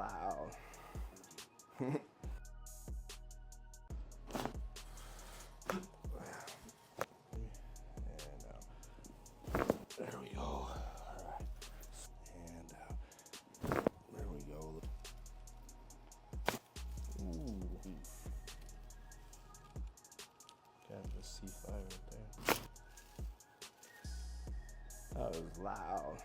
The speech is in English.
loud. And there we go. All right. And there we go. Ooh. Got the C5 right there. That was loud.